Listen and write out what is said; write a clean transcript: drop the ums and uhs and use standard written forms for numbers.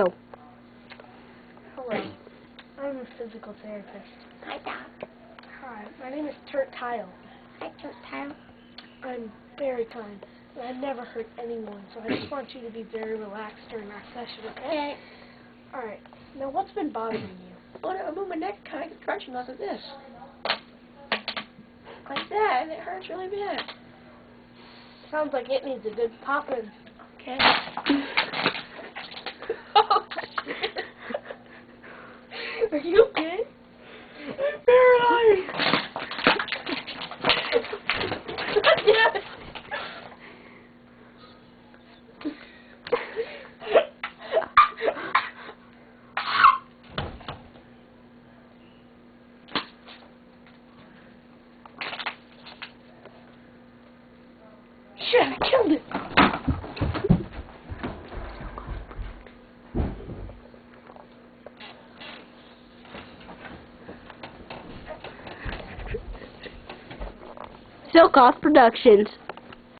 Go. Hello. I'm a physical therapist. Hi, Doc. Hi, my name is Turt Tile. Hi, Turt Tile. I'm very kind, and I've never hurt anyone, so I just want you to be very relaxed during our session, okay? Okay. Alright, now what's been bothering you? Well, I move my neck kind of crunching like this. Like that, and it hurts really bad. Sounds like it needs a good popping. Okay. Oh, shit. Are you okay? I'm paralyzed. Yes. Shit, I killed it. Silk Off Productions.